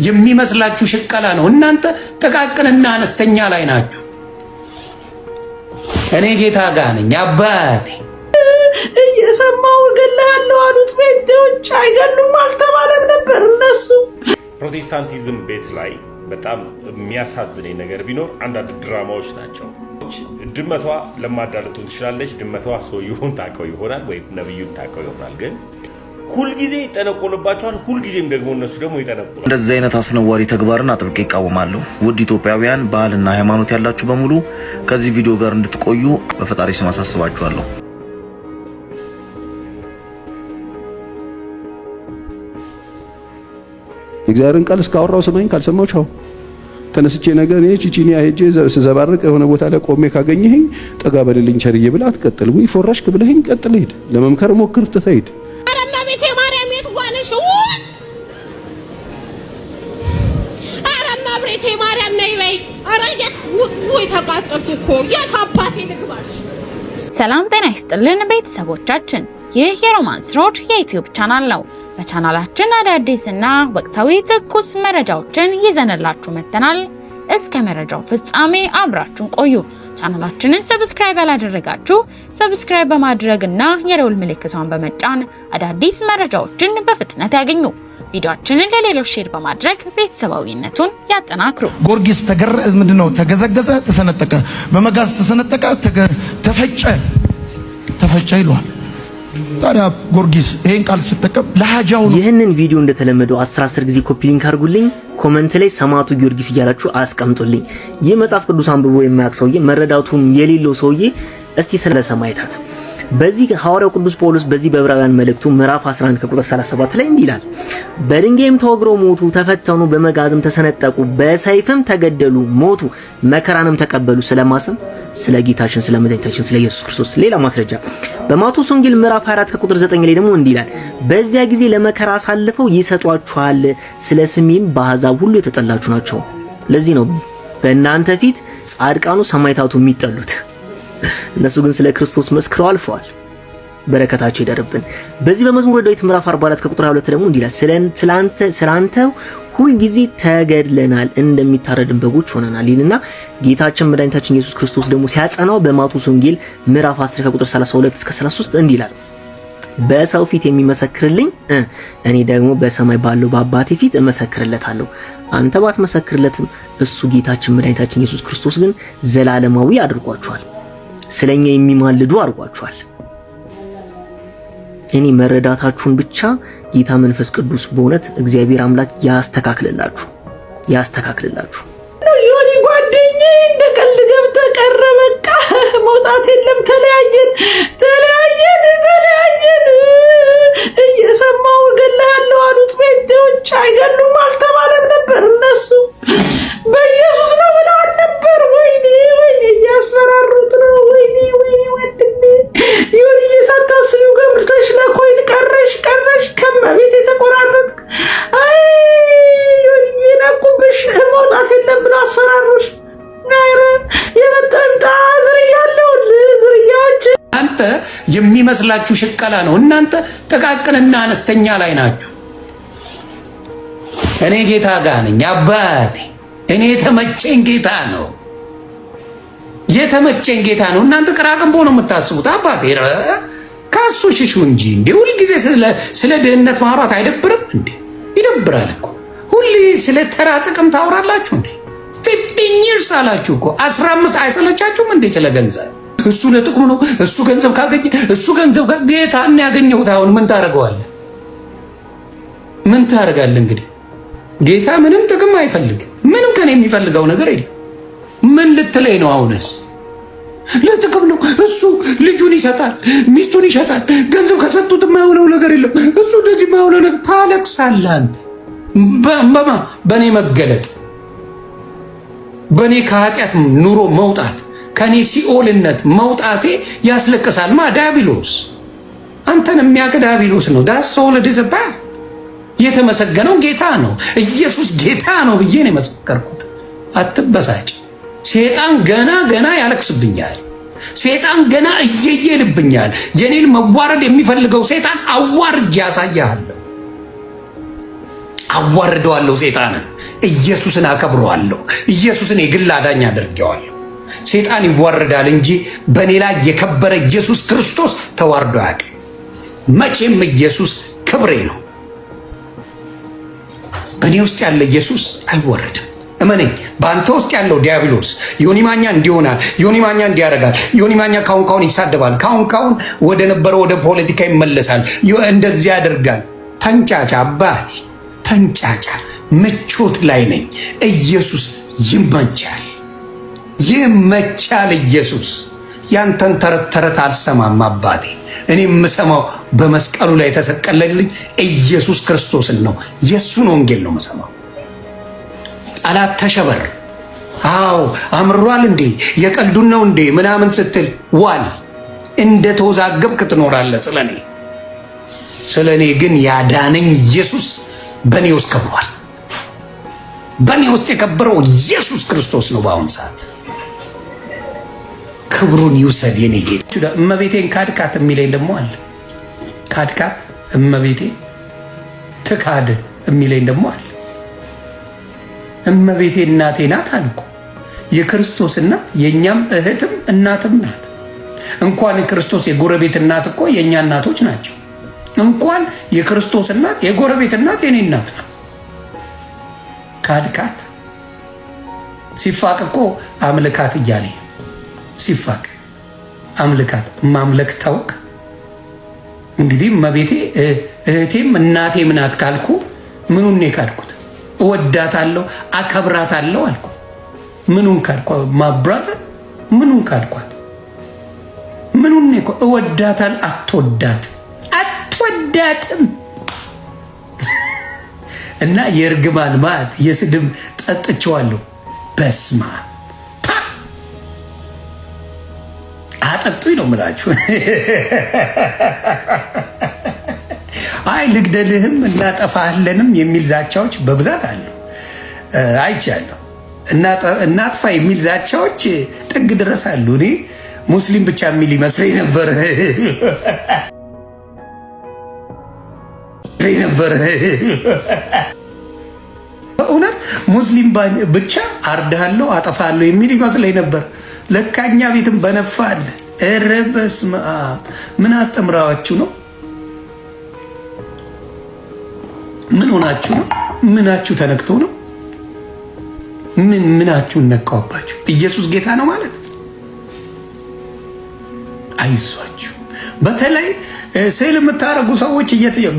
የሚመስላችሁ ሽቀላ ነው። እናንተ ጥቃቅንና አነስተኛ ላይ ናችሁ። እኔ ጌታ ጋር ነኝ አባቴ። እየሰማው እገልሃለሁ አሉት። ቤቶች አይገሉም አልተባለም ነበር እነሱ። ፕሮቴስታንቲዝም ቤት ላይ በጣም የሚያሳዝነኝ ነገር ቢኖር አንዳንድ ድራማዎች ናቸው። ድመቷ ለማዳለቱን ትችላለች። ድመቷ ሰውየውን ታውቀው ይሆናል ወይም ነብዩን ታውቀው ይሆናል። ግን ሁልጊዜ ይጠነቆልባቸዋል። ሁልጊዜም ደግሞ እነሱ ደግሞ ይጠነቆላሉ። እንደዚህ አይነት አስነዋሪ ተግባርን አጥብቄ ይቃወማለሁ። ውድ ኢትዮጵያውያን ባህልና ሃይማኖት ያላችሁ በሙሉ ከዚህ ቪዲዮ ጋር እንድትቆዩ በፈጣሪ ስም አሳስባችኋለሁ። እግዚአብሔርን ቃል እስካወራው ሰማኝ ካልሰማው ቻው። ተነስቼ ነገር እኔ ቺቺኒያ ሄጄ ስዘባርቅ የሆነ ቦታ ላይ ቆሜ ካገኘኸኝ ጠጋ በልልኝ ቸርዬ ብላ አትቀጥል ወይ ፎራሽክ ብለኸኝ ቀጥል ሄድ። ለመምከር ሞክር ትተይድ። አረማ ቤቴ ማርያም የት ዋነሽ? አረማ ቤቴ ማርያም ነይ በይ። አረጀት ወይ ተቃጠልኩ እኮ የት አባቴ ልግባሽ? ሰላም ጤና ይስጥልን ቤተሰቦቻችን፣ ይህ የሮማንስ ሮድ የዩቲዩብ ቻናል ነው። በቻናላችን አዳዲስና ወቅታዊ ትኩስ መረጃዎችን ይዘንላችሁ መጥተናል። እስከ መረጃው ፍጻሜ አብራችሁን ቆዩ። ቻናላችንን ሰብስክራይብ ያላደረጋችሁ ሰብስክራይብ በማድረግና የደወል ምልክቷን በመጫን አዳዲስ መረጃዎችን በፍጥነት ያገኙ። ቪዲዮአችንን ለሌሎች ሼር በማድረግ ቤተሰባዊነቱን ያጠናክሩ። ጊዮርጊስ ምንድነው? ተገዘገዘ፣ ተሰነጠቀ፣ በመጋዝ ተሰነጠቀ፣ ተፈጨ ይሏል። ታዲያ ጊዮርጊስ ይሄን ቃል ሲጠቀም ለሃጃው ነው። ይሄንን ቪዲዮ እንደተለመደው 10 ጊዜ ኮፒ ሊንክ አድርጉልኝ፣ ኮሜንት ላይ ሰማዕቱ ጊዮርጊስ እያላችሁ አስቀምጡልኝ። ይህ መጽሐፍ ቅዱስ አንብቦ የማያውቅ ሰውዬ መረዳቱም የሌለው ሰውዬ እስቲ ስለ ሰማዕታት በዚህ ሐዋርያው ቅዱስ ጳውሎስ በዚህ በዕብራውያን መልእክቱ ምዕራፍ 11 ከቁጥር 37 ላይ እንዲህ ይላል፣ በድንጋይም ተወግረው ሞቱ፣ ተፈተኑ፣ በመጋዝም ተሰነጠቁ፣ በሰይፍም ተገደሉ፣ ሞቱ፣ መከራንም ተቀበሉ። ስለማስም ስለ ጌታችን ስለ መድኃኒታችን ስለ ኢየሱስ ክርስቶስ። ሌላ ማስረጃ በማቴዎስ ወንጌል ምዕራፍ 24 ከቁጥር 9 ላይ ደግሞ እንዲህ ይላል፣ በዚያ ጊዜ ለመከራ አሳልፈው ይሰጧችኋል፣ ስለ ስሜም በአሕዛብ ሁሉ የተጠላችሁ ናቸው። ለዚህ ነው በእናንተ ፊት ጻድቃኑ ሰማዕታቱ የሚጠሉት። እነሱ ግን ስለ ክርስቶስ መስክረው አልፈዋል። በረከታቸው ይደርብን። በዚህ በመዝሙረ ዳዊት ምዕራፍ 44 ከቁጥር 22 ደግሞ እንዲህ ይላል፣ ስላንተ ሁል ጊዜ ተገድለናል፣ እንደሚታረድን በጎች ሆነናል ይልና ጌታችን መድኃኒታችን ኢየሱስ ክርስቶስ ደግሞ ሲያጸናው በማቴዎስ ወንጌል ምዕራፍ 10 ከቁጥር 32 እስከ 33 እንዲህ ይላል፣ በሰው ፊት የሚመሰክርልኝ እኔ ደግሞ በሰማይ ባለው በአባቴ ፊት እመሰክርለታለሁ። አንተ ባትመሰክርለትም እሱ ጌታችን መድኃኒታችን ኢየሱስ ክርስቶስ ግን ዘላለማዊ አድርጓቸዋል፣ ስለኛ የሚማልዱ አድርጓቸዋል። እኔ መረዳታችሁን ብቻ ጌታ መንፈስ ቅዱስ በእውነት እግዚአብሔር አምላክ ያስተካክልላችሁ። ዮኒ ጓደኛዬ እንደ ቀልድ ገብተህ ቀረ። በቃ መውጣት የለም። ተለያየን። እየሰማው እገልሃለሁ አሉት። ቤቶች አይገሉም አልተባለም ነበር እነሱ። በኢየሱስ ነው ብለዋል ነበር። ወይኔ እያስፈራሩት ነው። ወይኔ ወንድሜ ዮኒ ሳታስቢው ገብተሽ ለኮይን ቀረሽ ከመቤት የተቆራረጥ። አይ ዮኒ ነቁብሽ። መውጣት የለም ብሎ አስፈራሩሽ። ናይረ የመጣምጣ ዝርያዎች አንተ የሚመስላችሁ ሽቀላ ነው። እናንተ ጥቃቅንና አነስተኛ ላይ ናችሁ። እኔ ጌታ ጋር ነኝ አባቴ። እኔ የተመቸኝ ጌታ ነው። እናንተ ቅራቅንቦ ነው የምታስቡት። አባቴ ከሱ ሽሹ እንጂ እንዴ! ሁልጊዜ ስለ ድህነት ማውራት አይደብርም እንዴ? ይደብራል እኮ። ሁሌ ስለ ተራ ጥቅም ታወራላችሁ እንዴ? 15 years አላችሁ እኮ 15 አይሰለቻችሁም እንዴ? ስለ ገንዘብ እሱ ለጥቅሙ ነው። እሱ ገንዘብ ካገኘ ጌታን ያገኘሁት አሁን ምን ታደርገዋለህ? ምን ታደርጋለህ? እንግዲህ ጌታ ምንም ጥቅም አይፈልግም። ምንም ከኔ የሚፈልገው ነገር የለም። ምን ልትለኝ ነው አሁንስ? ለጥቅም ነው። እሱ ልጁን ይሰጣል፣ ሚስቱን ይሸጣል። ገንዘብ ከሰጡት የማይሆነው ነገር የለም። እሱ እንደዚህ የማይሆነው ነገር ታለቅሳለህ አንተ። በእኔ መገለጥ፣ በእኔ ከኃጢአት ኑሮ መውጣት፣ ከኔ ሲኦልነት መውጣቴ ያስለቅሳል። ዲያብሎስ አንተን የሚያውቅ ዲያብሎስ ነው። ዳስ ሶል ዲስባ የተመሰገነው ጌታ ነው። ኢየሱስ ጌታ ነው ብዬ ነው የመሰከርኩት። አትበሳጭ። ሴጣን ገና ያለቅስብኛል። ሴጣን ገና እየየልብኛል። የኔን መዋረድ የሚፈልገው ሴጣን አዋርጅ ያሳያለሁ። አዋርደዋለሁ ሴጣንን። ኢየሱስን አከብረዋለሁ። ኢየሱስን የግል አዳኝ አድርጌዋለሁ። ሰይጣን ይዋረዳል እንጂ በእኔ ላይ የከበረ ኢየሱስ ክርስቶስ ተዋርዶ አያውቅም። መቼም ኢየሱስ ክብሬ ነው። በእኔ ውስጥ ያለ ኢየሱስ አይወረድም። እመነኝ። በአንተ ውስጥ ያለው ዲያብሎስ ዮኒ ማኛ እንዲሆናል፣ ዮኒ ማኛ እንዲያደርጋል፣ ዮኒ ማኛ ካሁን ይሳደባል፣ ካሁን ወደ ነበረው ወደ ፖለቲካ ይመለሳል፣ እንደዚህ ያደርጋል። ተንጫጫ አባቴ ተንጫጫ። ምቾት ላይ ነኝ። ኢየሱስ ይመቻል፣ ይመቻል። ኢየሱስ ያንተን ተረት አልሰማም አባቴ። እኔ የምሰማው በመስቀሉ ላይ የተሰቀለልኝ ኢየሱስ ክርስቶስን ነው። የእሱን ወንጌል ነው የምሰማው። ጠላት ተሸበር። አዎ አምሯል እንዴ የቀልዱን ነው እንዴ ምናምን ስትል ዋል እንደ ተወዛገብክ ትኖራለህ። ስለኔ ግን ያዳነኝ ኢየሱስ በኔ ውስጥ ከብሯል። በኔ ውስጥ የከበረው ኢየሱስ ክርስቶስ ነው። በአሁን ሰዓት ክብሩን ይውሰድ የኔ ጌታ። እመቤቴን ካድካት የሚለኝ ደግሞ አለ። ካድካት እመቤቴ ትካድ የሚለኝ ደግሞ አለ። እመቤቴ እናቴ ናት አልኩ። የክርስቶስ እናት የኛም እህትም እናትም ናት። እንኳን የክርስቶስ የጎረቤት እናት እኮ የኛ እናቶች ናቸው። እንኳን የክርስቶስ እናት የጎረቤት እናት የኔ እናት ናት። ካድካት ሲፋቅ እኮ አምልካት እያለ ሲፋቅ አምልካት ማምለክ ታውቅ። እንግዲህ እመቤቴ እህቴም እናቴም ናት ካልኩ ምኑን ነው ካድኩት? እወዳታለሁ አከብራታለሁ አልኩ። ምኑን ካድኳ? ማብራት ምኑን ካድኳት? ምኑን ነው? እወዳታል አትወዳትም። እና የእርግማን ማት የስድብ ጠጥቼዋለሁ። በስማ አጠጡኝ ነው የምላችሁ። አይ ልግደልህም እናጠፋህለንም የሚል ዛቻዎች በብዛት አሉ። አይቻለሁ። እናጥፋ የሚል ዛቻዎች ጥግ ድረስ አሉ። እኔ ሙስሊም ብቻ የሚል ይመስለኝ ነበር በእውነት ሙስሊም ብቻ አርዳለሁ አጠፋለሁ የሚል ይመስለኝ ነበር። ለካኛ ቤትም በነፋ አለ። ኧረ በስመ አብ! ምን አስተምራችሁ ነው? ምን ሆናችሁ ነው? ምናችሁ ተነክቶ ነው? ምናችሁን ነካውባችሁ? ኢየሱስ ጌታ ነው ማለት አይዟችሁ። በተለይ ስዕል የምታረጉ ሰዎች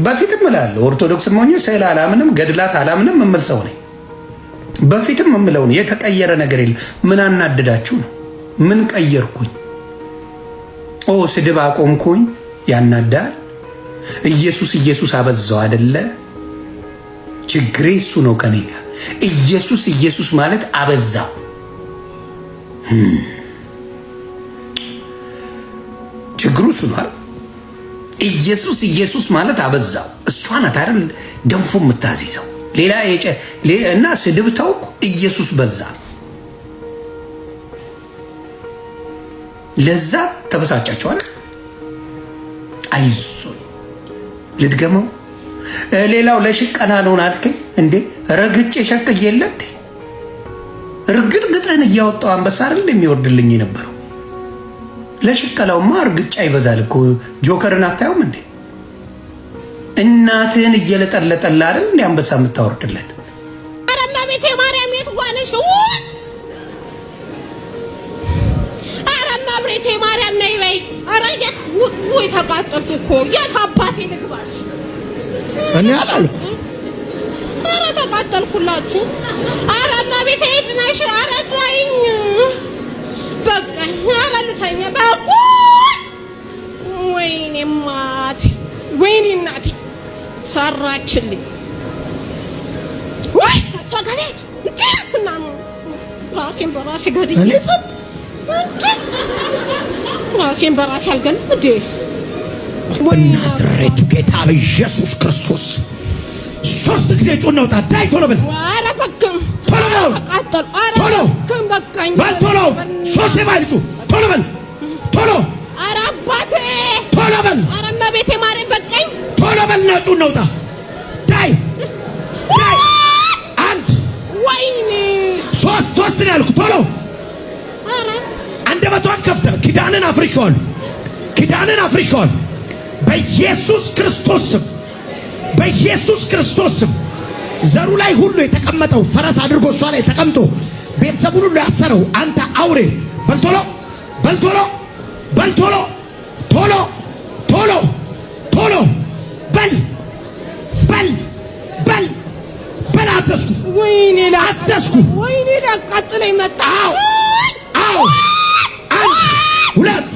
በፊትም እላለሁ ኦርቶዶክስ ሆኜ ስዕል አላምንም፣ ገድላት አላምንም እምል ሰው ነኝ። በፊትም እምለው ነው። የተቀየረ ነገር የለም። ምን አናደዳችሁ ነው? ምን ቀየርኩኝ? ስድብ አቆምኩኝ? ያናዳል። ኢየሱስ አበዛው አይደለ? ችግሬ እሱ ነው ከኔ ጋር። ኢየሱስ ማለት አበዛው። ችግሩ እሱ ነው። ኢየሱስ ማለት አበዛው። እሷ ናት አይደል ደንፎ የምታዚዘው። ሌላ እና ስድብ ተውኩ። ኢየሱስ በዛ። ለዛ ተበሳጫችኋል። አይዞኝ ልድገመው። ሌላው ለሽቀና ነውን አልከኝ እንዴ? ረግጬ ሸቅዬ የለ እንዴ? እርግጥግጥን እያወጣው አንበሳ አይደል የሚወርድልኝ የነበረው? ለሽቀላውማ እርግጫ ይበዛል እኮ። ጆከርን አታዩም እንዴ? እናትህን እየለጠለጠላ አይደል እንዴ አንበሳ የምታወርድለት? ኧረ እመቤቴ ማርያም የት ዋለሽ? ኧረ እመቤቴ ማርያም ነይ በይ። ኧረ የት ወይ ተቃጠልኩ እኮ። የት አባቴ ልግባሽ? እኔ አላልኩ። ኧረ ተቃጠልኩላችሁ። ኧረ እመቤቴ የት ነሽ? ኧረ ተይኝ በቃኝ። ኧረ ልተኛ በቃ። ወይኔ ማቴ፣ ወይኔ እናቴ ሰራችልኝ። ወይ ተጋለች እንዴትና ራሴን በራሴ ገድዬ ራሴን በራሴ አልገል እንዴ? ናዝሬቱ ጌታ በኢየሱስ ክርስቶስ 3 ጊዜ ጩኸት ነው። ዳይ ቶሎ በል። ኧረ በቃኝ። ቶሎ በል። ተቃጠል። ኧረ ቶሎ በቃኝ። በል ቶሎ 3 ባልጩ ቶሎ በል ቶሎ። ኧረ አባቴ ቶሎ በል። ኧረ እመቤቴ ማርያም በቃኝ። ቶሎ በል። ጩኸት ነው። ዳይ 1 ሶስት ነው ያልኩት። ቶሎ አንደበቷን ከፍተ ኪዳንን አፍርሻለሁ በኢየሱስ ክርስቶስ ስም ዘሩ ላይ ሁሉ የተቀመጠው ፈረስ አድርጎ እሷ ላይ ተቀምጦ ቤተሰቡን ሁሉ ያሰረው አንተ አውሬ በልቶሎ በል አዘዝኩ። ወይኔ ላቃጥለኝ መጣ። አዎ አንድ ሁለት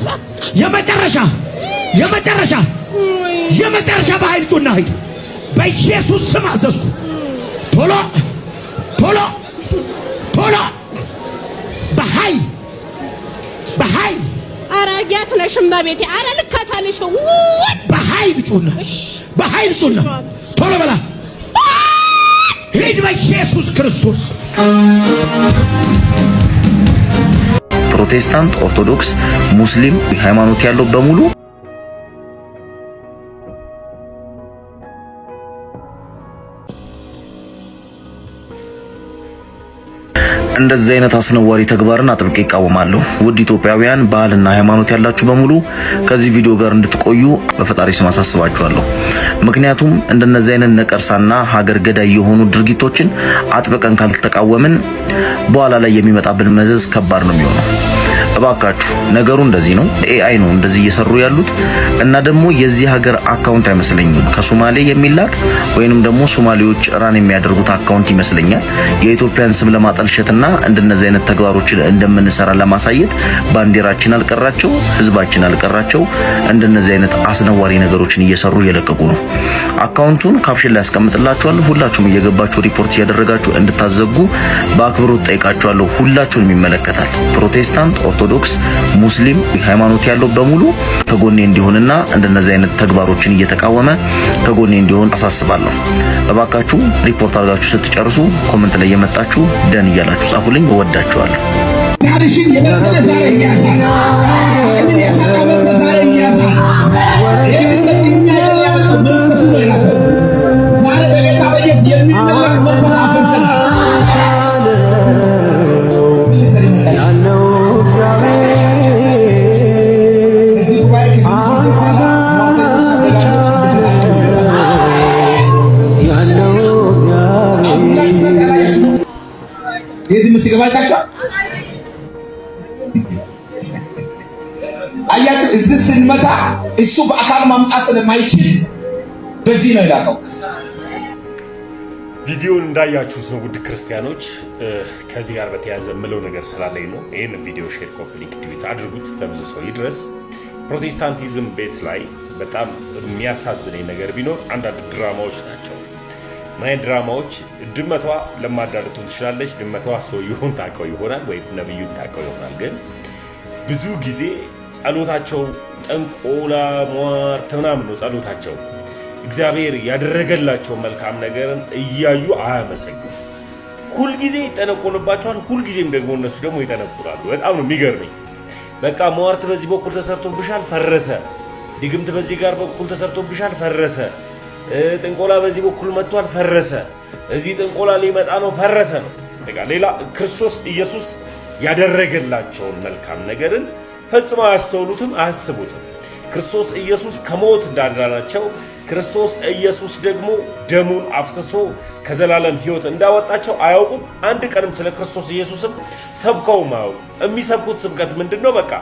የመጨረሻ በኃይል ጩና ሂድ። በኢየሱስ ስም አዘዝኩ። ቶሎ በኃይል አራጊያት ነሽማ ቤቴ አረ ልካታልሽ በኃይል ጩና ቶሎ በላ ሂድ በኢየሱስ ክርስቶስ። ፕሮቴስታንት፣ ኦርቶዶክስ፣ ሙስሊም ሃይማኖት ያለው በሙሉ እንደዚህ አይነት አስነዋሪ ተግባርን አጥብቄ ይቃወማለሁ። ውድ ኢትዮጵያውያን ባህልና ሃይማኖት ያላችሁ በሙሉ ከዚህ ቪዲዮ ጋር እንድትቆዩ በፈጣሪ ስም አሳስባችኋለሁ። ምክንያቱም እንደነዚህ አይነት ነቀርሳና ሀገር ገዳይ የሆኑ ድርጊቶችን አጥብቀን ካልተቃወምን በኋላ ላይ የሚመጣብን መዘዝ ከባድ ነው የሚሆነው። እባካችሁ ነገሩ እንደዚህ ነው። ኤአይ ነው እንደዚህ እየሰሩ ያሉት እና ደግሞ የዚህ ሀገር አካውንት አይመስለኝም ከሶማሌ የሚላክ ወይንም ደግሞ ሶማሌዎች ራን የሚያደርጉት አካውንት ይመስለኛል። የኢትዮጵያን ስም ለማጠልሸትና እንደነዚህ አይነት ተግባሮችን እንደምንሰራ ለማሳየት ባንዲራችን አልቀራቸው፣ ህዝባችን አልቀራቸው እንደነዚህ አይነት አስነዋሪ ነገሮችን እየሰሩ እየለቀቁ ነው። አካውንቱን ካፕሽን ላይ አስቀምጥላችኋለሁ። ሁላችሁም እየገባችሁ ሪፖርት እያደረጋችሁ እንድታዘጉ በአክብሮት ጠይቃችኋለሁ። ሁላችሁንም ይመለከታል። ፕሮቴስታንት፣ ኦርቶዶክስ፣ ሙስሊም ሃይማኖት ያለው በሙሉ ከጎኔ እንዲሆንና እንደነዚህ አይነት ተግባሮችን እየተቃወመ ከጎኔ እንዲሆን አሳስባለሁ። እባካችሁ ሪፖርት አድርጋችሁ ስትጨርሱ ኮሜንት ላይ የመጣችሁ ደን እያላችሁ ጻፉልኝ። እወዳችኋለሁ። አያችሁ እዚህ ስንመጣ እሱ በአካል ማምጣት ስለማይችል በዚህ ነው ያለው። ቪዲዮውን እንዳያችሁት ነው ውድ ክርስቲያኖች። ከዚህ ጋር በተያያዘ ምለው ነገር ስላለኝ ነው። ይህን ቪዲዮ ሼር፣ ኮፒ ሊንክ፣ ዲዩት አድርጉት ለብዙ ሰው ይድረስ። ፕሮቴስታንቲዝም ቤት ላይ በጣም የሚያሳዝነኝ ነገር ቢኖር አንዳንድ ድራማዎች ናቸው። ማይን ድራማዎች ድመቷ ለማዳለቱ ትችላለች። ድመቷ ሰውየውን ታውቀው ይሆናል ወይም ነብዩን ታውቀው ይሆናል። ግን ብዙ ጊዜ ጸሎታቸው ጠንቆላ ሟርት ምናምን ነው ጸሎታቸው። እግዚአብሔር ያደረገላቸው መልካም ነገርን እያዩ አያመሰግኑ። ሁልጊዜ ይጠነቆልባቸዋል። ሁልጊዜም ደግሞ እነሱ ደግሞ ይጠነቁላሉ። በጣም ነው የሚገርመኝ። በቃ ሟርት በዚህ በኩል ተሰርቶብሻል፣ ፈረሰ። ድግምት በዚህ ጋር በኩል ተሰርቶብሻል፣ ፈረሰ። ጥንቆላ በዚህ በኩል መጥቷል፣ ፈረሰ። እዚህ ጥንቆላ ሊመጣ ነው፣ ፈረሰ ነው። ሌላ ክርስቶስ ኢየሱስ ያደረገላቸውን መልካም ነገርን ፈጽመው አያስተውሉትም፣ አያስቡትም። ክርስቶስ ኢየሱስ ከሞት እንዳዳናቸው፣ ክርስቶስ ኢየሱስ ደግሞ ደሙን አፍስሶ ከዘላለም ሕይወት እንዳወጣቸው አያውቁም። አንድ ቀንም ስለ ክርስቶስ ኢየሱስም ሰብከውም አያውቁም። የሚሰብኩት ስብከት ምንድነው? በቃ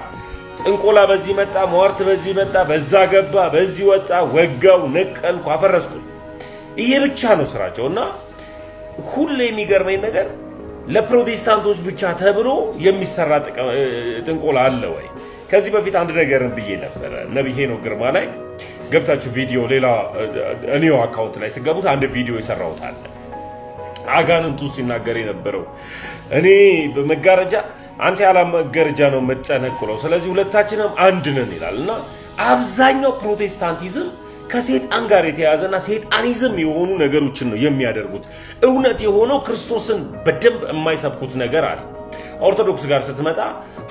ጥንቆላ በዚህ መጣ፣ ሟርት በዚህ መጣ፣ በዛ ገባ፣ በዚህ ወጣ፣ ወጋው፣ ነቀልኩ፣ አፈረስኩ። ይሄ ብቻ ነው ስራቸው። እና ሁሌ የሚገርመኝ ነገር ለፕሮቴስታንቶች ብቻ ተብሎ የሚሰራ ጥንቆላ አለ ወይ? ከዚህ በፊት አንድ ነገርን ብዬ ነበረ። ነብይ ሄኖክ ግርማ ላይ ገብታችሁ ቪዲዮ ሌላ እኔው አካውንት ላይ ስገቡት አንድ ቪዲዮ የሰራሁት አለ። አጋንንቱ ሲናገር የነበረው እኔ በመጋረጃ አንተ ያለ መጋረጃ ነው የምትጠነቁለው፣ ስለዚህ ሁለታችንም አንድ ነን ይላል። እና አብዛኛው ፕሮቴስታንቲዝም ከሴጣን ጋር የተያዘና ሴጣኒዝም የሆኑ ነገሮችን ነው የሚያደርጉት። እውነት የሆነው ክርስቶስን በደንብ የማይሰብኩት ነገር አለ። ኦርቶዶክስ ጋር ስትመጣ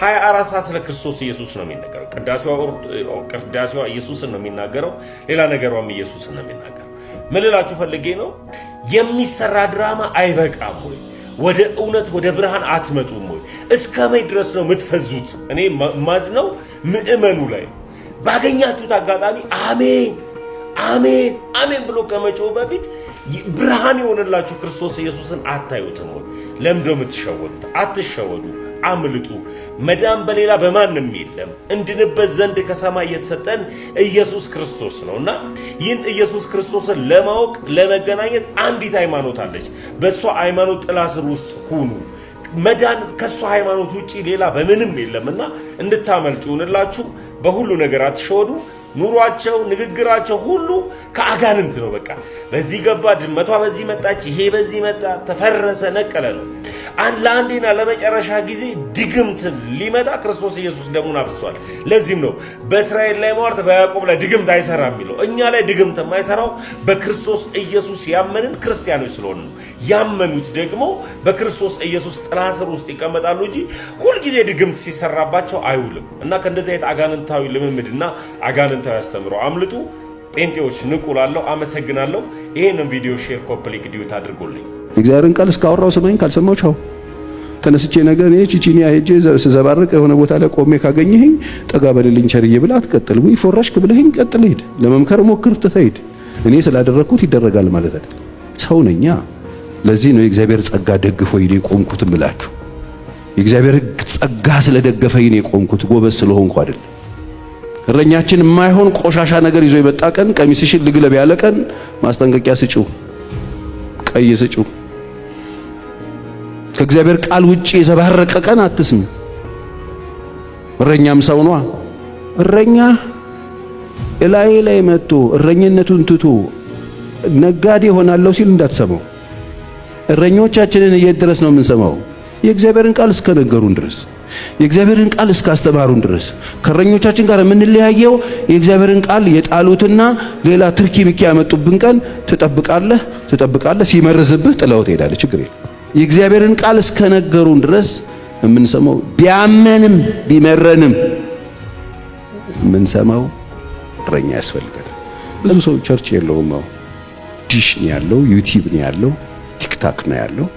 24 ሰዓት ስለ ክርስቶስ ኢየሱስ ነው የሚናገረው። ቅዳሴዋ ኢየሱስን ነው የሚናገረው፣ ሌላ ነገሯም ኢየሱስን ነው የሚናገረው። ምን ልላችሁ ፈልጌ ነው፣ የሚሰራ ድራማ አይበቃም ወይ? ወደ እውነት ወደ ብርሃን አትመጡም ወይ? እስከ መቼ ድረስ ነው የምትፈዙት? እኔ ማዝነው ምእመኑ ላይ ባገኛችሁት አጋጣሚ አሜን አሜን አሜን ብሎ ከመጮህ በፊት ብርሃን የሆነላችሁ ክርስቶስ ኢየሱስን አታዩትም ወይ? ለምንድነው የምትሸወዱት? አትሸወዱ፣ አምልጡ። መዳን በሌላ በማንም የለም። እንድንበት ዘንድ ከሰማይ የተሰጠን ኢየሱስ ክርስቶስ ነውና ይህን ኢየሱስ ክርስቶስን ለማወቅ ለመገናኘት አንዲት ሃይማኖት አለች። በእሷ ሃይማኖት ጥላ ስር ውስጥ ሁኑ። መዳን ከእሷ ሃይማኖት ውጪ ሌላ በምንም የለምና እንድታመልጡ ይሁንላችሁ። በሁሉ ነገር አትሸወዱ። ኑሯቸው ንግግራቸው ሁሉ ከአጋንንት ነው። በቃ በዚህ ገባ ድመቷ በዚህ መጣች፣ ይሄ በዚህ መጣ፣ ተፈረሰ ነቀለ ነው። ለአንዴና ለመጨረሻ ጊዜ ድግምት ሊመጣ ክርስቶስ ኢየሱስ ደሙን አፍሷል። ለዚህም ነው በእስራኤል ላይ ሟርት በያዕቆብ ላይ ድግምት አይሰራም የሚለው። እኛ ላይ ድግምት የማይሰራው በክርስቶስ ኢየሱስ ያመንን ክርስቲያኖች ስለሆኑ ነው። ያመኑት ደግሞ በክርስቶስ ኢየሱስ ጥላ ስር ውስጥ ይቀመጣሉ እንጂ ሁልጊዜ ድግምት ሲሰራባቸው አይውልም። እና ከእንደዚህ አይነት አጋንንታዊ ልምምድና አጋንንታዊ አስተምሮ አምልጡ። ጴንጤዎች ንቁላለሁ። አመሰግናለሁ። ይሄንን ቪዲዮ ሼር፣ ኮፒ ሊንክ ዲዩት አድርጎልኝ እግዚአብሔርን ቃል እስካወራው ስማኝ፣ ካልሰማው ቻው። ተነስቼ ነገ እኔ ቺቺኒያ ሄጄ ስዘባርቅ የሆነ ቦታ ላይ ቆሜ ካገኘኸኝ ጠጋ በልልኝ ቸርዬ ብላ አትቀጥል። ወይ ፎራሽክ ብለኸኝ ቀጥል፣ ሄድ። ለመምከር ሞክር፣ ትተህ እኔ ስላደረኩት ይደረጋል ማለት አይደል። ሰው ነኛ። ለዚህ ነው የእግዚአብሔር ጸጋ ደግፎኝ እኔ ቆምኩት ብላችሁ። የእግዚአብሔር ጸጋ ስለደገፈኝ እኔ ቆምኩት፣ ጎበዝ ስለሆንኩ አይደል። እረኛችን የማይሆን ቆሻሻ ነገር ይዞ የመጣ ቀን ቀሚስሽን ልግለብ ያለ ቀን ማስጠንቀቂያ ስጪው፣ ቀይ ስጪው። ከእግዚአብሔር ቃል ውጪ የዘባረቀ ቀን አትስሚ። እረኛም ሰው ነው። እረኛ ላይ መጥቶ እረኝነቱን ትቶ ነጋዴ ሆናለሁ ሲል እንዳትሰማው። እረኞቻችንን የት ድረስ ነው የምንሰማው? የእግዚአብሔርን ቃል እስከነገሩን ድረስ፣ የእግዚአብሔርን ቃል እስካስተማሩን ድረስ። ከእረኞቻችን ጋር የምንለያየው የእግዚአብሔርን ቃል የጣሉትና ሌላ ትርኪ ምኪ ያመጡብን ቀን ትጠብቃለህ፣ ሲመርዝብህ ጥለው ትሄዳለህ። ችግር የለም። የእግዚአብሔርን ቃል እስከነገሩን ድረስ የምንሰማው ቢያመንም ቢመረንም የምንሰማው እረኛ ያስፈልጋል። ብዙ ሰው ቸርች የለውም። ዲሽ ነው ያለው፣ ዩቲዩብ ነው ያለው፣ ቲክታክ ነው ያለው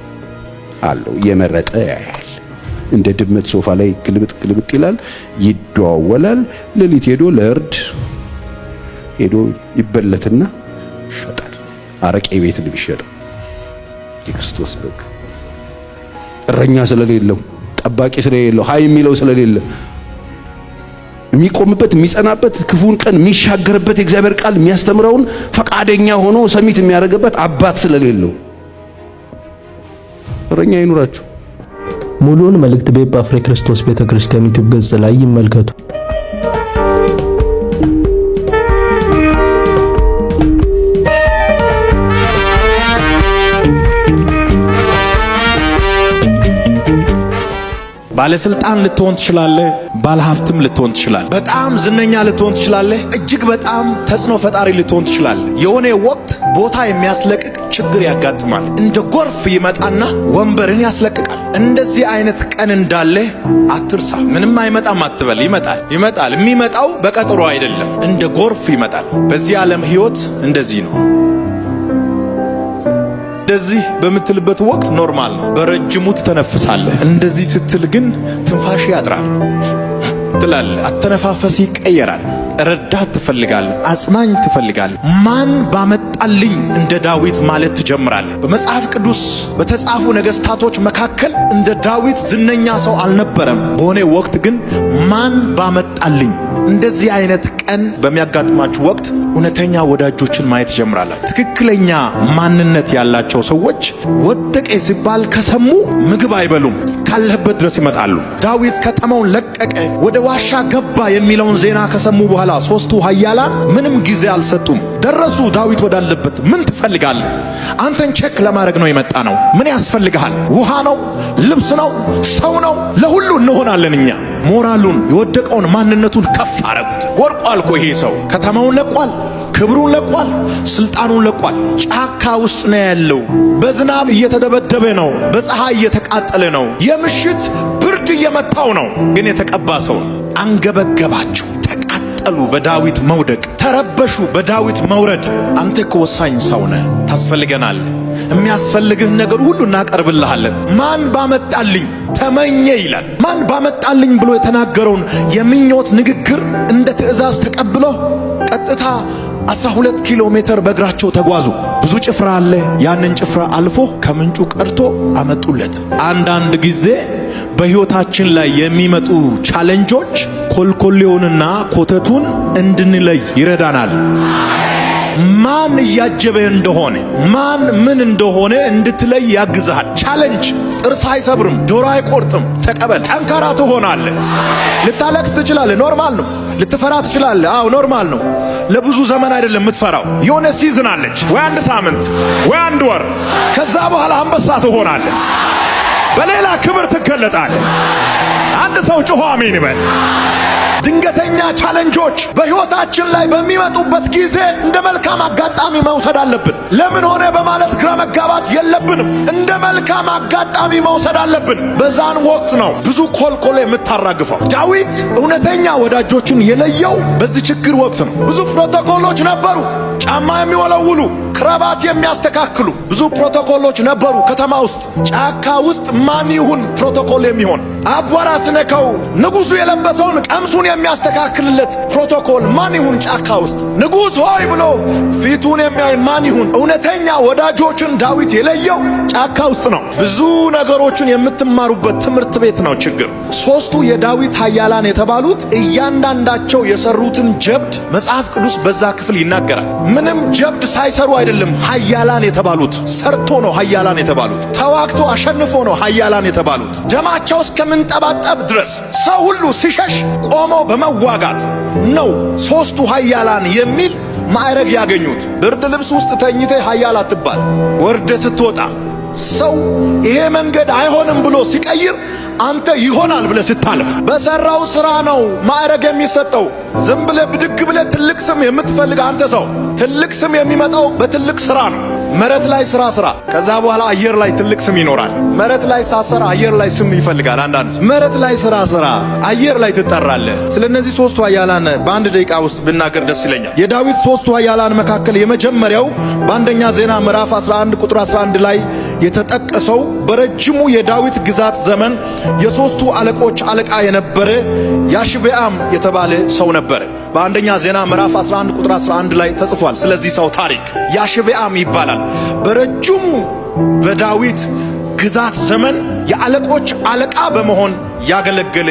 አለው። እየመረጠ ያያል። እንደ ድመት ሶፋ ላይ ግልብጥ ይላል፣ ይደዋወላል። ሌሊት ሄዶ ለእርድ ሄዶ ይበለትና ይሸጣል። አረቄ ቤት ነው የሚሸጠው። የክርስቶስ በግ እረኛ ስለሌለው፣ ጠባቂ ስለሌለው፣ ሃይ የሚለው ስለሌለ፣ የሚቆምበት የሚጸናበት፣ ክፉን ቀን የሚሻገርበት፣ የእግዚአብሔር ቃል የሚያስተምረውን ፈቃደኛ ሆኖ ሰሚት የሚያደርግበት አባት ስለሌለው እረኛ ይኑራችሁ። ሙሉውን መልእክት በኤጳፍሬ ክርስቶስ ቤተክርስቲያን ዩቲዩብ ገጽ ላይ ይመልከቱ። ባለስልጣን ልትሆን ትችላለህ፣ ባለሀብትም ልትሆን ትችላለህ፣ በጣም ዝነኛ ልትሆን ትችላለህ፣ እጅግ በጣም ተጽዕኖ ፈጣሪ ልትሆን ትችላለህ። የሆነ ወቅት ቦታ የሚያስለቅቅ ችግር ያጋጥማል። እንደ ጎርፍ ይመጣና ወንበርን ያስለቅቃል። እንደዚህ አይነት ቀን እንዳለ አትርሳ። ምንም አይመጣም አትበል። ይመጣል። የሚመጣው በቀጠሮ አይደለም፣ እንደ ጎርፍ ይመጣል። በዚህ ዓለም ህይወት እንደዚህ ነው። እንደዚህ በምትልበት ወቅት ኖርማል ነው፣ በረጅሙ ትተነፍሳለህ። እንደዚህ ስትል ግን ትንፋሽ ያጥራል ትላለህ። አተነፋፈስ ይቀየራል። ረዳት ትፈልጋለህ፣ አጽናኝ ትፈልጋለህ። ማን ባመጣልኝ እንደ ዳዊት ማለት ትጀምራለህ። በመጽሐፍ ቅዱስ በተጻፉ ነገስታቶች መካከል እንደ ዳዊት ዝነኛ ሰው አልነበረም። በሆነ ወቅት ግን ማን ባመጣልኝ። እንደዚህ አይነት ቀን በሚያጋጥማችሁ ወቅት እውነተኛ ወዳጆችን ማየት ጀምራላችሁ። ትክክለኛ ማንነት ያላቸው ሰዎች ወደቀ ሲባል ከሰሙ ምግብ አይበሉም፣ እስካለህበት ድረስ ይመጣሉ። ዳዊት ከተማውን ለቀቀ፣ ወደ ዋሻ ገባ የሚለውን ዜና ከሰሙ በኋላ ሶስቱ ኃያላን ምንም ጊዜ አልሰጡም። ደረሱ ዳዊት ወዳለበት። ምን ትፈልጋለህ? አንተን ቼክ ለማድረግ ነው የመጣ ነው። ምን ያስፈልግሃል? ውሃ ነው? ልብስ ነው? ሰው ነው? ለሁሉ እንሆናለን እኛ። ሞራሉን የወደቀውን ማንነቱን ከፍ አረጉት። ወርቋል እኮ ይሄ ሰው። ከተማውን ለቋል፣ ክብሩን ለቋል፣ ስልጣኑን ለቋል። ጫካ ውስጥ ነው ያለው። በዝናብ እየተደበደበ ነው፣ በፀሐይ እየተቃጠለ ነው፣ የምሽት ብርድ እየመታው ነው። ግን የተቀባ ሰው አንገበገባቸው፣ ተቃጠሉ በዳዊት መውደቅ፣ ተረበሹ በዳዊት መውረድ። አንተ እኮ ወሳኝ ሰው ነህ፣ ታስፈልገናለህ። የሚያስፈልግህን ነገር ሁሉ እናቀርብልሃለን። ማን ባመጣልኝ ተመኘ ይላል። ማን ባመጣልኝ ብሎ የተናገረውን የምኞት ንግግር እንደ ትእዛዝ ተቀብለው ቀጥታ 12 ኪሎ ሜትር በእግራቸው ተጓዙ። ብዙ ጭፍራ አለ። ያንን ጭፍራ አልፎ ከምንጩ ቀድቶ አመጡለት። አንዳንድ ጊዜ በሕይወታችን ላይ የሚመጡ ቻሌንጆች ኮልኮሌውንና ኮተቱን እንድንለይ ይረዳናል። ማን እያጀበ እንደሆነ ማን ምን እንደሆነ እንድትለይ ያግዛል። ቻሌንጅ ጥርስ አይሰብርም፣ ጆሮ አይቆርጥም። ተቀበል። ጠንካራ ትሆናለህ። ልታለቅስ ትችላለህ፣ ኖርማል ነው። ልትፈራ ትችላለህ፣ አዎ ኖርማል ነው። ለብዙ ዘመን አይደለም የምትፈራው፣ የሆነ ሲዝን አለች፣ ወይ አንድ ሳምንት ወይ አንድ ወር። ከዛ በኋላ አንበሳ ትሆናለህ፣ በሌላ ክብር ትገለጣለህ። አንድ ሰው ጮሆ አሜን ይበል። ድንገተኛ ቻሌንጆች በሕይወታችን ላይ በሚመጡበት ጊዜ እንደ መልካም አጋጣሚ መውሰድ አለብን። ለምን ሆነ በማለት ግራ መጋባት የለብንም። እንደ መልካም አጋጣሚ መውሰድ አለብን። በዛን ወቅት ነው ብዙ ኮልኮሌ የምታራግፈው። ዳዊት እውነተኛ ወዳጆችን የለየው በዚህ ችግር ወቅት ነው። ብዙ ፕሮቶኮሎች ነበሩ። ጫማ የሚወለውሉ፣ ክራባት የሚያስተካክሉ ብዙ ፕሮቶኮሎች ነበሩ ከተማ ውስጥ። ጫካ ውስጥ ማን ይሁን ፕሮቶኮል የሚሆን? አቧራ ስነካው ንጉሡ የለበሰውን ቀምሱን የሚያስተካክልለት ፕሮቶኮል ማን ይሁን? ጫካ ውስጥ ንጉሥ ሆይ ብሎ ፊቱን የሚያይ ማን ይሁን? እውነተኛ ወዳጆችን ዳዊት የለየው ጫካ ውስጥ ነው። ብዙ ነገሮችን የምትማሩበት ትምህርት ቤት ነው ችግር። ሦስቱ የዳዊት ኃያላን የተባሉት እያንዳንዳቸው የሰሩትን ጀብድ መጽሐፍ ቅዱስ በዛ ክፍል ይናገራል። ምንም ጀብድ ሳይሰሩ አይደለም ኃያላን የተባሉት። ሰርቶ ነው ኃያላን የተባሉት። ተዋግቶ አሸንፎ ነው ኃያላን የተባሉት። ደማቸው እስከምንጠባጠብ ድረስ ሰው ሁሉ ሲሸሽ ቆመው በመዋጋት ነው ሦስቱ ኃያላን የሚል ማዕረግ ያገኙት። ብርድ ልብስ ውስጥ ተኝተ ኃያል አትባል። ወርደ ስትወጣ ሰው ይሄ መንገድ አይሆንም ብሎ ሲቀይር አንተ ይሆናል ብለ ስታልፍ በሰራው ስራ ነው ማዕረግ የሚሰጠው። ዝም ብለ ብድግ ብለ ትልቅ ስም የምትፈልግ አንተ ሰው፣ ትልቅ ስም የሚመጣው በትልቅ ስራ ነው። መሬት ላይ ስራ፣ ከዛ በኋላ አየር ላይ ትልቅ ስም ይኖራል። መሬት ላይ ሳሰራ አየር ላይ ስም ይፈልጋል። አንዳንድ መሬት ላይ ስራ፣ አየር ላይ ትጠራለህ። ስለነዚህ ሦስቱ ኃያላን በአንድ ደቂቃ ውስጥ ብናገር ደስ ይለኛል። የዳዊት ሦስቱ ኃያላን መካከል የመጀመሪያው በአንደኛ ዜና ምዕራፍ 11 ቁጥር 11 ላይ የተጠቀሰው በረጅሙ የዳዊት ግዛት ዘመን የሦስቱ አለቆች አለቃ የነበረ ያሽቤአም የተባለ ሰው ነበረ። በአንደኛ ዜና ምዕራፍ 11 ቁጥር 11 ላይ ተጽፏል። ስለዚህ ሰው ታሪክ ያሽቤአም ይባላል። በረጅሙ በዳዊት ግዛት ዘመን የአለቆች አለቃ በመሆን ያገለገለ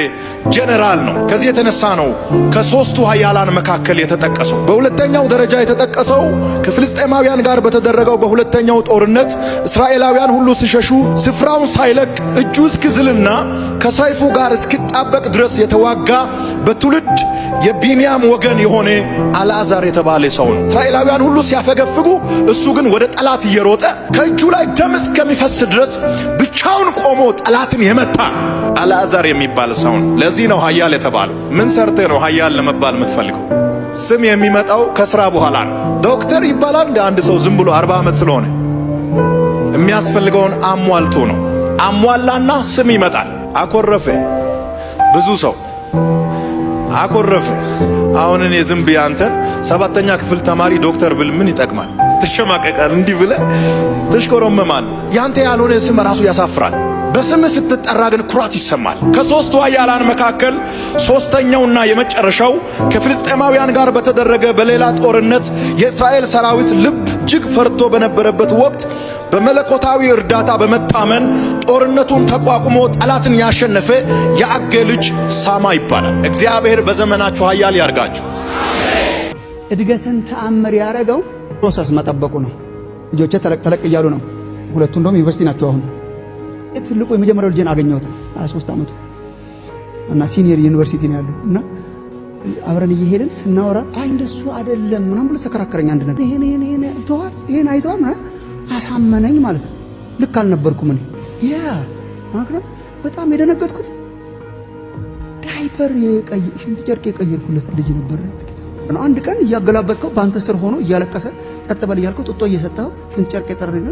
ጀነራል ነው። ከዚህ የተነሳ ነው ከሦስቱ ኃያላን መካከል የተጠቀሰው። በሁለተኛው ደረጃ የተጠቀሰው ከፍልስጤማውያን ጋር በተደረገው በሁለተኛው ጦርነት እስራኤላውያን ሁሉ ሲሸሹ ስፍራውን ሳይለቅ እጁ እስኪዝልና ከሰይፉ ጋር እስኪጣበቅ ድረስ የተዋጋ በትውልድ የቢንያም ወገን የሆነ አልዓዛር የተባለ ሰው ነው። እስራኤላውያን ሁሉ ሲያፈገፍጉ እሱ ግን ወደ ጠላት እየሮጠ ከእጁ ላይ ደም እስከሚፈስ ድረስ ብቻውን ቆሞ ጠላትን የመታ አልዓዛር የሚባል ሰው ነው። ለዚህ ነው ኃያል የተባለው። ምን ሰርተ ነው ኃያል ለመባል የምትፈልገው? ስም የሚመጣው ከስራ በኋላ ነው። ዶክተር ይባላል እንደ አንድ ሰው ዝም ብሎ 40 ዓመት ስለሆነ የሚያስፈልገውን አሟልቶ ነው። አሟላና ስም ይመጣል። አኮረፈ ብዙ ሰው አኮረፈ። አሁን እኔ ዝም ብዬ አንተን 7ኛ ክፍል ተማሪ ዶክተር ብል ምን ይጠቅማል? ትሸማቀቃል። እንዲህ ብለህ ትሽኮረመማል። ያንተ ያልሆነ ስም ራሱ ያሳፍራል። በስም ስትጠራ ግን ኩራት ይሰማል። ከሦስቱ ኃያላን መካከል ሦስተኛውና የመጨረሻው ከፍልስጤማውያን ጋር በተደረገ በሌላ ጦርነት የእስራኤል ሰራዊት ልብ እጅግ ፈርቶ በነበረበት ወቅት በመለኮታዊ እርዳታ በመታመን ጦርነቱን ተቋቁሞ ጠላትን ያሸነፈ የአጌ ልጅ ሳማ ይባላል። እግዚአብሔር በዘመናችሁ ኃያል ያርጋችሁ። እድገትን ተአምር ያረገው ፕሮሰስ መጠበቁ ነው። ልጆቼ ተለቅ እያሉ ነው። ሁለቱ እንደውም ዩኒቨርሲቲ ናቸው። አሁን ትልቁ የመጀመሪያው ልጄን አገኘሁት 23 ዓመቱ እና ሲኒየር ዩኒቨርሲቲ ነው ያለው እና አብረን እየሄድን ስናወራ አይ እንደሱ አይደለም ምናምን ብሎ ተከራከረኝ። አንድ ነገር ይሄን አይተዋል አሳመነኝ ማለት ነው። ልክ አልነበርኩም እኔ በጣም የደነገጥኩት ዳይፐር ሽንት ጨርቅ የቀየርኩለት ልጅ ነበር። አንድ ቀን እያገላበጥከው በአንተ ስር ሆኖ እያለቀሰ ጸጥ በል እያልከው ጡጦ እየሰጠው ሽንት ጨርቅ የጠረገ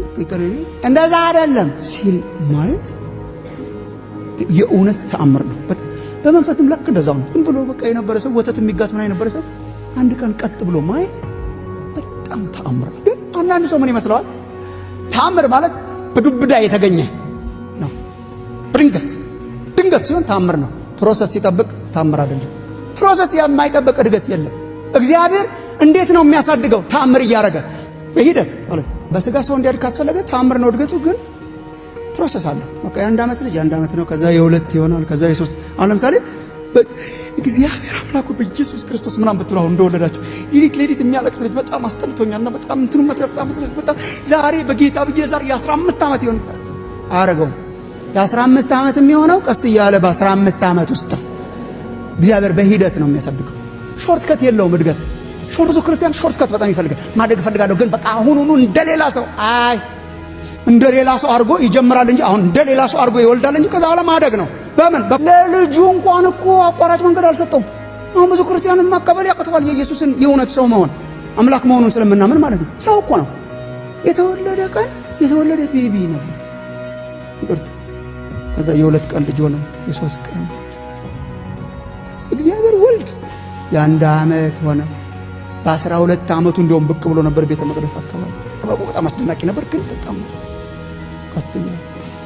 እንደዛ አይደለም ሲል ማለት የእውነት ተአምር ነው። በመንፈስም ልክ እንደዛው ነው። ዝም ብሎ በቃ የነበረ ሰው ወተት የሚጋት ምን የነበረ ሰው አንድ ቀን ቀጥ ብሎ ማየት በጣም ተአምር ነው። ግን አንዳንድ ሰው ምን ይመስለዋል? ተአምር ማለት በዱብዳ የተገኘ ነው። ድንገት ሲሆን ተአምር ነው። ፕሮሰስ ሲጠብቅ ተአምር አይደለም። ፕሮሰስ የማይጠብቅ እድገት የለም። እግዚአብሔር እንዴት ነው የሚያሳድገው? ተአምር እያደረገ በሂደት ማለት በስጋ ሰው እንዲያድግ ካስፈለገ ተአምር ነው እድገቱ። ግን ፕሮሰስ አለ። በቃ የአንድ ዓመት ልጅ የአንድ ዓመት ነው፣ ከዛ የሁለት ይሆናል፣ ከዛ የሶስት። አሁን ለምሳሌ እግዚአብሔር አምላኩ በኢየሱስ ክርስቶስ ምናምን ብትሉ አሁን እንደወለዳችሁ ሌሊት የሚያለቅስ ልጅ በጣም አስጠልቶኛልና በጣም እንትኑ በጣም ዛሬ በጌታ ዛሬ የ15 ዓመት ይሆን አረገው። የ15 ዓመት የሚሆነው ቀስ እያለ በ15 ዓመት ውስጥ እግዚአብሔር በሂደት ነው የሚያሳድገው። ሾርትከት የለውም እድገት። ብዙ ክርስቲያን ሾርትከት በጣም ይፈልጋል። ማደግ እፈልጋለሁ ግን በቃ አሁኑኑ እንደሌላ ሰው እንደሌላ ሰው አድርጎ ይጀምራል እንጂ አሁን እንደሌላ ሰው አድርጎ ይወልዳል እንጂ ከዛ በኋላ ማደግ ነው። በምን ለልጁ እንኳን እኮ አቋራጭ መንገድ አልሰጠውም። አሁን ብዙ ክርስቲያንን ማቀበል ያቅተዋል። የኢየሱስን የእውነት ሰው መሆን አምላክ መሆኑን ስለምናምን ማለት ነው። ሰው እኮ ነው። የተወለደ ቀን የተወለደ ቤቢ ነበር። ይቅርታ ከዛ የሁለት ቀን ልጅ ሆነ፣ የሶስት ቀን እግዚአብሔር ወልድ የአንድ ዓመት ሆነ። በ12 ዓመቱ እንደውም ብቅ ብሎ ነበር ቤተ መቅደስ አካባቢ። በጣም አስደናቂ ነበር። ግን በጣም ቀስያ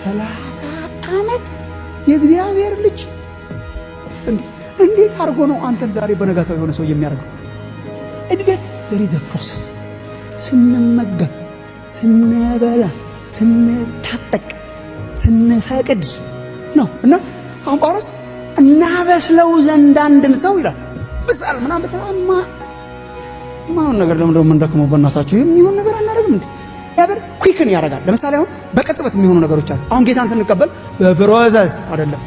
30 ዓመት የእግዚአብሔር ልጅ እንዴት አድርጎ ነው አንተን ዛሬ በነጋታው የሆነ ሰው የሚያደርገው? እድገት there is a process። ስንመገብ፣ ስንበላ፣ ስንታጠቅ፣ ስንፈቅድ ነው። እና አሁን ጳውሎስ እናበስለው ዘንድ አንድን ሰው ይላል። ብሳል ምናምን በተማማ ማን ነገር ለምን ደሞ እንደከመው በእናታችሁ የሚሆን ነገር አናደርግም እንዴ? ያበር ኩዊክን ያደርጋል። ለምሳሌ አሁን በቅጽበት የሚሆኑ ነገሮች አሉ። አሁን ጌታን ስንቀበል በፕሮሰስ አይደለም።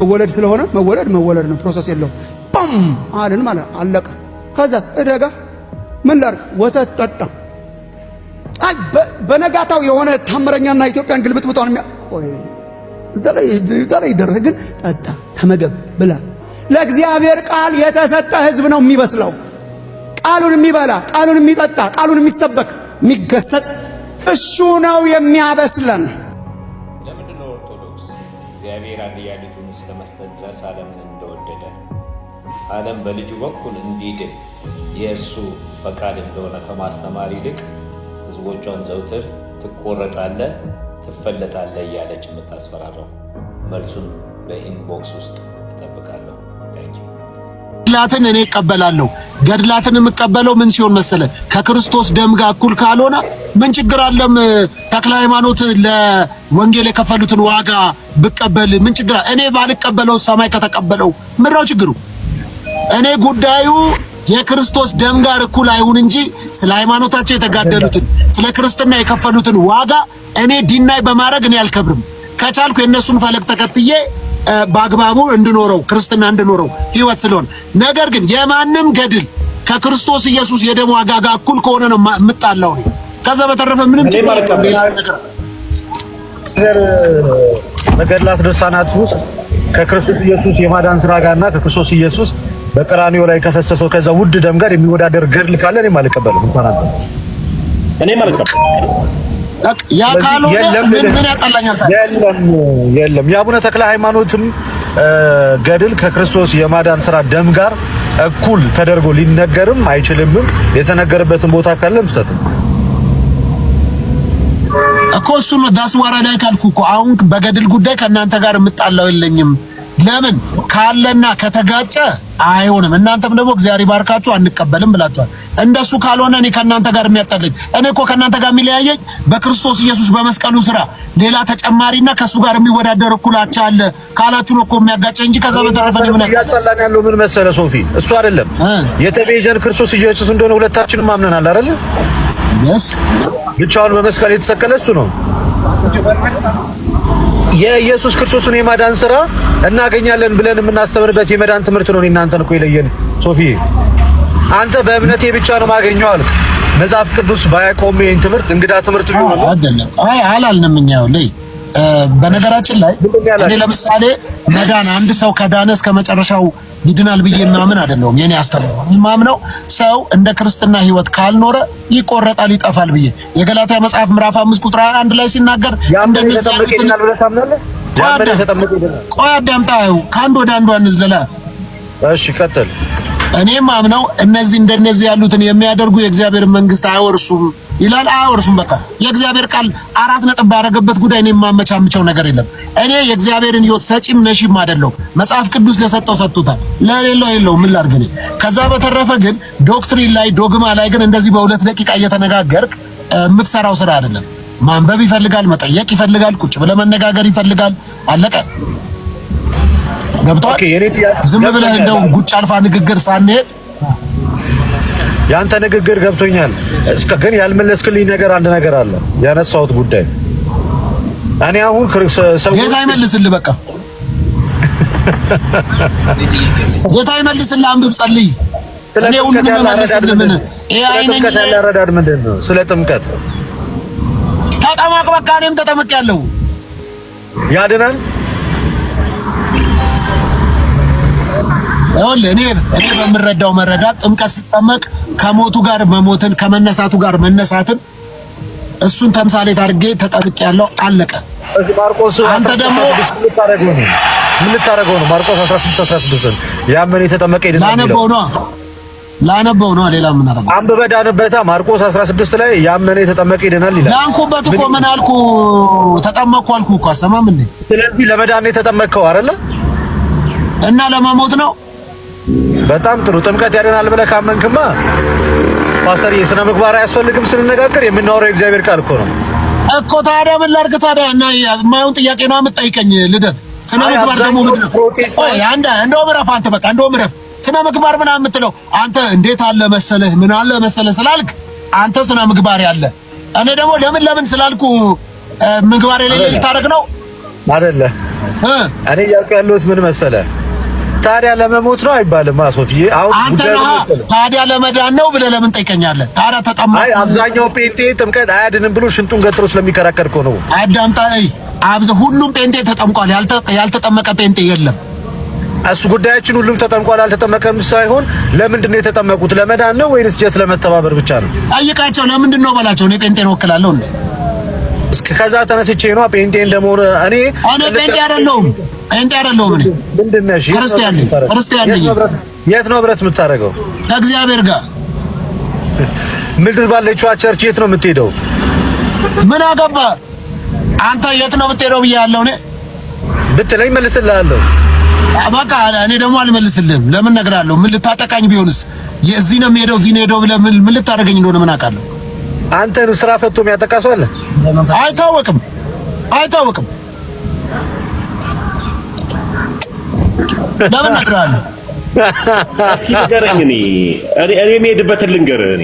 መወለድ ስለሆነ መወለድ ነው፣ ፕሮሰስ የለውም። ጳም አለን ማለት አለቀ። ከዛስ እደጋ ምን ላድርግ? ወተት ጠጣ። አይ በነጋታው የሆነ ታምረኛና ኢትዮጵያን ግልብጥ ብጣውን ቆይ እዛ ላይ ይደረግ። ግን ጠጣ፣ ተመገብ፣ ብላ። ለእግዚአብሔር ቃል የተሰጠ ሕዝብ ነው የሚበስለው። ቃሉን የሚበላ፣ ቃሉን የሚጠጣ፣ ቃሉን የሚሰበክ፣ የሚገሰጽ እሱ ነው የሚያበስለን። ለምንድን ነው ኦርቶዶክስ እግዚአብሔር አንድያ ልጁን እስከ መስጠት ድረስ ዓለምን እንደወደደ ዓለም በልጁ በኩል እንዲድን የእሱ ፈቃድ እንደሆነ ከማስተማር ይልቅ ሕዝቦቿን ዘውትር ትቆረጣለህ፣ ትፈለጣለህ እያለች የምታስፈራራው? መልሱን በኢንቦክስ ውስጥ እጠብቃለሁ። ገድላትን እኔ እቀበላለሁ። ገድላትን የምቀበለው ምን ሲሆን መሰለ? ከክርስቶስ ደም ጋር እኩል ካልሆነ ምን ችግር አለም? ተክለ ሃይማኖት ለወንጌል የከፈሉትን ዋጋ ብቀበል ምን ችግር አለ? እኔ ባልቀበለው ሰማይ ከተቀበለው ምንድነው ችግሩ? እኔ ጉዳዩ የክርስቶስ ደም ጋር እኩል አይሁን እንጂ ስለ ሃይማኖታቸው የተጋደሉትን ስለ ክርስትና የከፈሉትን ዋጋ እኔ ዲናይ በማድረግ እኔ አልከብርም። ከቻልኩ የነሱን ፈለግ ተከትዬ በአግባቡ እንድኖረው ክርስትና እንድኖረው ህይወት ስለሆነ፣ ነገር ግን የማንም ገድል ከክርስቶስ ኢየሱስ የደም ዋጋ ጋር እኩል ከሆነ ነው የምጣላው። ከዛ በተረፈ ምንም ችግር የለም። በገድላት ድርሳናት ውስጥ ከክርስቶስ ኢየሱስ የማዳን ስራ ጋርና ከክርስቶስ ኢየሱስ በቀራንዮ ላይ ከፈሰሰው ከዛ ውድ ደም ጋር የሚወዳደር ገድል ካለ እኔ አልቀበልም። እኔ ያ ካልሆነ ምን ያጣላኛል? የለም የአቡነ ተክለ ሃይማኖትም ገድል ከክርስቶስ የማዳን ስራ ደም ጋር እኩል ተደርጎ ሊነገርም አይችልምም። የተነገረበትን ቦታ ካለ ምስተት እኮ እሱ ነው ዳስ ዋራዳ ካልኩ እኮ አሁን በገድል ጉዳይ ከእናንተ ጋር የምጣላው የለኝም። ለምን ካለና ከተጋጨ አይሆንም። እናንተም ደግሞ እግዚአብሔር ይባርካችሁ አንቀበልም ብላችኋል። እንደሱ ካልሆነ እኔ ከእናንተ ጋር የሚያጣልኝ እኔ እኮ ከእናንተ ጋር የሚለያየኝ በክርስቶስ ኢየሱስ በመስቀሉ ስራ ሌላ ተጨማሪና ከሱ ጋር የሚወዳደር እኩላቻ አለ ካላችሁ ነው እኮ የሚያጋጨኝ እንጂ ከዛ በተረፈ ነው ምን ያጣላን ያለው ምን መሰለ ሶፊ፣ እሱ አይደለም የተቤዠን ክርስቶስ ኢየሱስ እንደሆነ ሁለታችንም አምነናል አይደል? ብቻውን በመስቀል የተሰቀለ እሱ ነው። የኢየሱስ ክርስቶስን የማዳን ስራ እናገኛለን ብለን የምናስተምርበት የመዳን ትምህርት ነው። እናንተን እኮ ይለየን ሶፊ፣ አንተ በእምነቴ ብቻ ነው ማገኘው አልክ። መጽሐፍ ቅዱስ ባያቆም ይሄን ትምህርት እንግዳ ትምህርት ቢሆን አይደለም። አላልንም እኛ ላይ በነገራችን ላይ እኔ ለምሳሌ መዳን አንድ ሰው ከዳነ እስከ መጨረሻው ይድናል ብዬ ማምን አይደለም። የኔ አስተምሮ ማምነው ሰው እንደ ክርስትና ህይወት ካልኖረ ይቆረጣል፣ ይጠፋል ብዬ የገላትያ መጽሐፍ ምዕራፍ 5 ቁጥር 1 ላይ ሲናገር እንደዚህ ቆይ አዳምጣው፣ ከአንድ ወደ አንዱ አንዝለላ። እሺ ቀጥል። እኔም አምነው እነዚህ እንደነዚህ ያሉትን የሚያደርጉ የእግዚአብሔር መንግስት አይወርሱም ይላል። አይወርሱም። በቃ የእግዚአብሔር ቃል 4 ነጥብ ባደረገበት ጉዳይ እኔም ማመቻምቸው ነገር የለም። እኔ የእግዚአብሔርን ሕይወት ሰጪም ነሺም አይደለም። መጽሐፍ ቅዱስ ለሰጠው ሰጥቶታል፣ ለሌለው የለው። ምን ላድርግ እኔ? ከዛ በተረፈ ግን ዶክትሪን ላይ ዶግማ ላይ ግን እንደዚህ በ2 ደቂቃ እየተነጋገርክ የምትሰራው ስራ አይደለም። ማንበብ ይፈልጋል፣ መጠየቅ ይፈልጋል፣ ቁጭ ብለህ መነጋገር ይፈልጋል። አለቀ። ገብቷል? ዝም ብለህ እንደው ጉጭ አልፋ ንግግር ሳንሄድ ያንተ ንግግር ገብቶኛል። እስከ ግን ያልመለስክልኝ ነገር አንድ ነገር አለ። ያነሳሁት ጉዳይ እኔ አሁን ሰው ጌታ ይመልስልህ። በቃ ጌታ ይመልስልህ። አንብብ፣ ጸልይ። እኔ ሁሉንም መልስልህ። ምን ይሄ አይነኝ ያረዳድ ምንድነው? ስለ ጥምቀት ተጠመቅ። በቃ እኔም ተጠምቄያለሁ። ያድናል። እኔ በምረዳው መረዳት ጥምቀት ሲጠመቅ ከሞቱ ጋር መሞትን ከመነሳቱ ጋር መነሳትን እሱን ተምሳሌት አድርጌ ተጠምቄያለሁ። አለቀ። ማርቆስ አንተ ደግሞ ምን ልታረገው ነው? ማርቆስ 16:16 ያመነ የተጠመቀ ይድናል። ላነበው ነው። ሌላ ምን አረጋ? አንብበህ ዳንበታ። ማርቆስ 16 ላይ ያመነ የተጠመቀ ይድናል ይላል። ዳንኩበት እኮ ምን አልኩ? ተጠመቅኩ አልኩ እኮ። አሰማም እንዴ? ስለዚህ ለመዳን የተጠመቅከው አይደለ? እና ለመሞት ነው። በጣም ጥሩ። ጥምቀት ያድናል ብለህ ካመንክማ ፓስተር የሥነ ምግባር አያስፈልግም። ስንነጋገር የምናወራው የእግዚአብሔር ቃል እኮ ነው እኮ። ታዲያ ምን ላድርግ ታዲያ? እና የማይሆን ጥያቄ ነው የምትጠይቀኝ ልደት። ስነ ምግባር ደግሞ ምንድን ነው? እንደውም እረፍ አንተ። በቃ እንደውም እረፍ። ስነ ምግባር ምናምን የምትለው አንተ እንዴት አለ መሰለህ ምን አለ መሰለህ ስላልክ አንተ ስነ ምግባር ያለ፣ እኔ ደግሞ ለምን ስላልኩ ምግባር የሌለ ልታረግ ነው አይደለ? እኔ እያልኩ ያለሁት ምን መሰለህ፣ ታዲያ ለመሞት ነው አይባልም። ሶፊዬ አሁን አንተ ታዲያ ለመዳን ነው ብለህ ለምን ጠይቀኛለህ? ታዲያ ተጠመቅ። አይ አብዛኛው ጴንጤ ጥምቀት አያድንም ብሎ ሽንጡን ገትሮ ስለሚከራከር እኮ ነው። አዳምጣ። ሁሉም ጴንጤ ተጠምቋል። ያልተጠመቀ ጴንጤ የለም። እሱ ጉዳያችን ሁሉም ተጠምቋል አልተጠመቀም ሳይሆን ለምንድን ነው የተጠመቁት? ለመዳን ነው ወይንስ ጀስት ለመተባበር ብቻ ነው? ጠይቃቸው። ለምንድን ነው በላቸው። እኔ ጴንጤን ወክላለሁ እንዴ? እስከ ከዛ ተነስቼ ነው ጴንጤ እንደመሆነ እኔ ጴንጤ አይደለሁም። ጴንጤ አይደለሁም። እኔ ምንድን ነሽ? ክርስቲያን ነኝ። የት ነው ህብረት የምታደርገው? ከእግዚአብሔር ጋር። ምድር ባለችዋ ቸርች የት ነው የምትሄደው? ምን አገባ አንተ? የት ነው የምትሄደው ብያለሁ። እኔ ብትለኝ መልስልሃለሁ። በቃ እኔ ደግሞ አልመልስልህም። ለምን እነግርሃለሁ? ምን ልታጠቃኝ ቢሆንስ? እዚህ ነው የምሄደው እዚህ ነው የምሄደው ብለህ ምን ልታደርገኝ እንደሆነ ምን አውቃለሁ? አንተን ስራ ፈቶ የሚያጠቃ ሰው አለ? አይታወቅም። ለምን እነግርሃለሁ? እስኪ ንገረኝ። እኔ የምሄድበትን ልንገርህ። እኔ